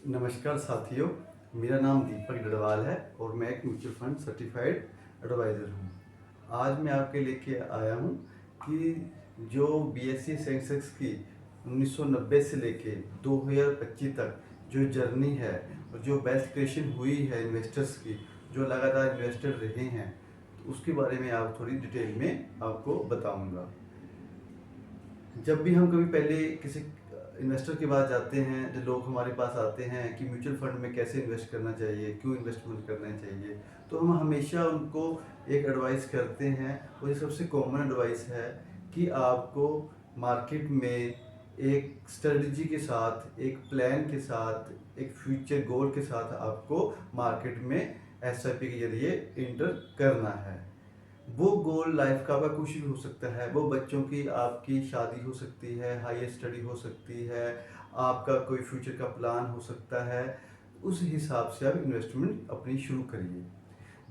नमस्कार साथियों, मेरा नाम दीपक डडवाल है और मैं एक म्यूचुअल फंड सर्टिफाइड एडवाइज़र हूँ। आज मैं आपके लेके आया हूँ कि जो बीएसई सेंसेक्स की 1990 से लेके 2025 तक जो जर्नी है और जो वेल्थ क्रिएशन हुई है इन्वेस्टर्स की, जो लगातार इन्वेस्टर रहे हैं, तो उसके बारे में आप थोड़ी डिटेल में आपको बताऊँगा। जब भी हम कभी पहले किसी इन्वेस्टर के पास जाते हैं, जो लोग हमारे पास आते हैं कि म्यूचुअल फंड में कैसे इन्वेस्ट करना चाहिए, क्यों इन्वेस्टमेंट करना चाहिए, तो हम हमेशा उनको एक एडवाइस करते हैं और ये सबसे कॉमन एडवाइस है कि आपको मार्केट में एक स्ट्रेटजी के साथ, एक प्लान के साथ, एक फ्यूचर गोल के साथ आपको मार्केट में एसआईपी के जरिए इंटर करना है। वो गोल लाइफ का आपका कुछ भी हो सकता है। वो बच्चों की आपकी शादी हो सकती है, हायर स्टडी हो सकती है, आपका कोई फ्यूचर का प्लान हो सकता है। उस हिसाब से आप इन्वेस्टमेंट अपनी शुरू करिए।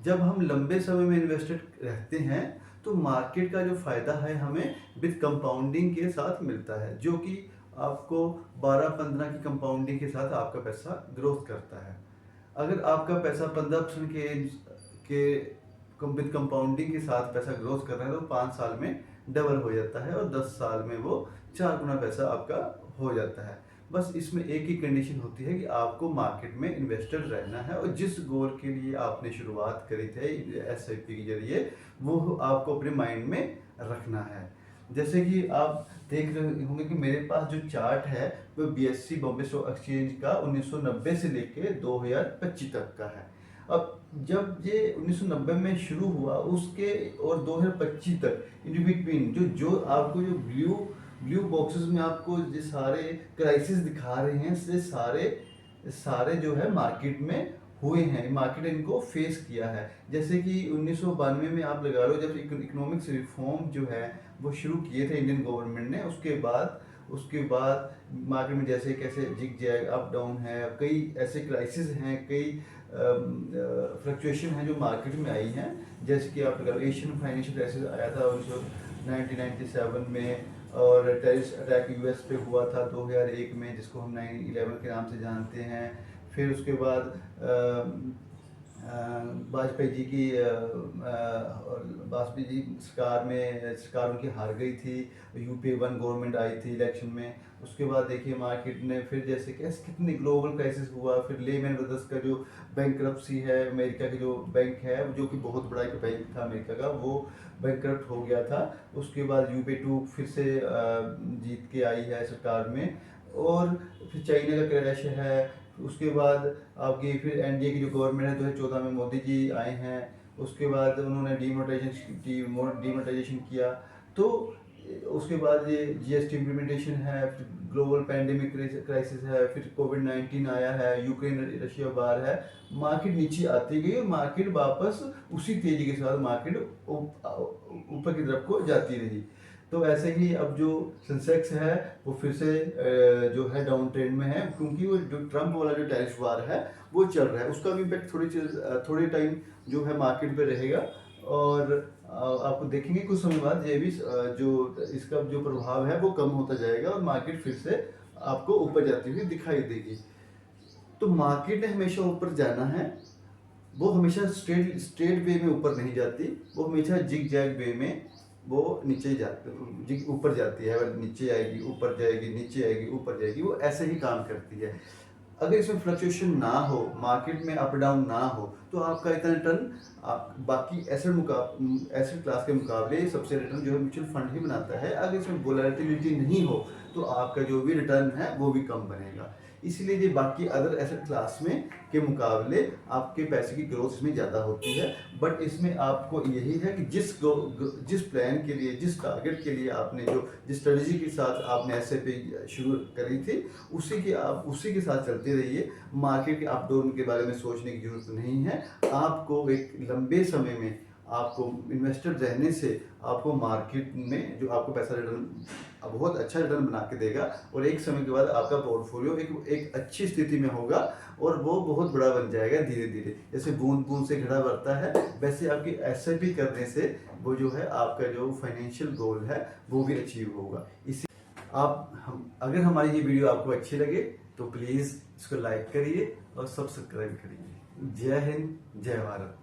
जब हम लंबे समय में इन्वेस्टेड रहते हैं तो मार्केट का जो फ़ायदा है हमें विद कंपाउंडिंग के साथ मिलता है, जो कि आपको 12-15 की कंपाउंडिंग के साथ आपका पैसा ग्रोथ करता है। अगर आपका पैसा 15% के विद कंपाउंडिंग के साथ पैसा ग्रोथ कर रहा है तो 5 साल में डबल हो जाता है और 10 साल में वो 4 गुना पैसा आपका हो जाता है। बस इसमें एक ही कंडीशन होती है कि आपको मार्केट में इन्वेस्टेड रहना है और जिस गोल के लिए आपने शुरुआत करी थी एसआईपी के जरिए, वो आपको अपने माइंड में रखना है। जैसे कि आप देख रहे होंगे कि मेरे पास जो चार्ट है वो बीएसई बॉम्बे स्टॉक एक्सचेंज का 1990 से लेके 2025 तक का है। अब जब ये 1990 में शुरू हुआ उसके और 2025 तक इन बिटवीन जो आपको जो ब्लू बॉक्सेस में आपको ये सारे क्राइसिस दिखा रहे हैं, से सारे जो है मार्केट में हुए हैं, मार्केट इनको फेस किया है। जैसे कि 1992 में आप लगा लो, जब इकोनॉमिक्स रिफॉर्म जो है वो शुरू किए थे इंडियन गवर्नमेंट ने, उसके बाद मार्केट में जैसे कैसे जिग जैग अप डाउन है, कई ऐसे क्राइसिस हैं, कई फ्लक्चुएशन हैं जो मार्केट में आई हैं। जैसे कि आप एशियन फाइनेंशियल क्राइसिस आया था 1997 में, और टेररिस्ट अटैक यूएस पे हुआ था 2001 में, जिसको हम 9/11 के नाम से जानते हैं। फिर उसके बाद वाजपेयी जी सरकार उनकी हार गई थी, यूपीए 1 गवर्नमेंट आई थी इलेक्शन में। उसके बाद देखिए मार्केट ने फिर जैसे कैसे कितनी ग्लोबल क्राइसिस हुआ, फिर लेमैन ब्रदर्स का जो बैंकरप्सी है, अमेरिका के जो बैंक है जो कि बहुत बड़ा एक बैंक था अमेरिका का, वो बैंकरप्ट हो गया था। उसके बाद यूपीए 2 फिर से जीत के आई है सरकार में। और फिर चाइना का क्रैश है। उसके बाद आपकी फिर एनडीए की जो गवर्नमेंट है 2014 में मोदी जी आए हैं। उसके बाद उन्होंने डीमोनेटाइजेशन किया। तो उसके बाद ये जीएसटी इम्प्लीमेंटेशन है, फिर ग्लोबल पैंडेमिक क्राइसिस है, फिर कोविड-19 आया है, यूक्रेन रशिया वार है। मार्केट नीचे आती गई और मार्केट वापस उसी तेजी के साथ मार्केट ऊपर की तरफ को जाती रही। तो ऐसे ही अब जो सेंसेक्स है वो फिर से जो है डाउन ट्रेंड में है, क्योंकि वो जो ट्रम्प वाला जो टैरिफ वार है वो चल रहा है। उसका भी इम्पैक्ट थोड़ी टाइम जो है मार्केट पे रहेगा। और आपको देखेंगे कुछ समय बाद ये भी जो इसका जो प्रभाव है वो कम होता जाएगा और मार्केट फिर से आपको ऊपर जाती हुई दिखाई देगी। तो मार्केट ने हमेशा ऊपर जाना है, वो हमेशा स्ट्रेट वे में ऊपर नहीं जाती, वो हमेशा जिग जैग वे में वो नीचे जाती, ऊपर जाती है, नीचे आएगी ऊपर जाएगी, नीचे आएगी ऊपर जाएगी, वो ऐसे ही काम करती है। अगर इसमें फ्लक्चुएशन ना हो, मार्केट में अप डाउन ना हो, तो आपका इतना रिटर्न आप बाकी एसेट क्लास के मुकाबले सबसे रिटर्न जो है म्यूचुअल फंड ही बनाता है। अगर इसमें वोलेटिलिटी नहीं हो तो आपका जो भी रिटर्न है वो भी कम बनेगा। इसलिए ये बाकी अदर एसेट क्लास में के मुकाबले आपके पैसे की ग्रोथ इसमें ज़्यादा होती है। बट इसमें आपको यही है कि जिस प्लान के लिए, जिस टारगेट के लिए आपने जिस स्ट्रेटजी के साथ आपने एसआईपी शुरू करी थी, उसी के साथ चलते रहिए। मार्केट के अप डाउन के बारे में सोचने की जरूरत नहीं है। आपको एक लंबे समय में आपको इन्वेस्टेड रहने से आपको मार्केट में जो आपको पैसा रिटर्न बहुत अच्छा रिटर्न बना के देगा, और एक समय के बाद आपका पोर्टफोलियो एक अच्छी स्थिति में होगा और वो बहुत बड़ा बन जाएगा धीरे धीरे। जैसे बूंद बूंद से घड़ा भरता है, वैसे आपकी एसआईपी करने से वो जो है आपका जो फाइनेंशियल गोल है वो भी अचीव होगा। इसी अगर हमारी ये वीडियो आपको अच्छी लगे तो प्लीज़ इसको लाइक करिए और सब्सक्राइब करिए। जय हिंद, जय भारत।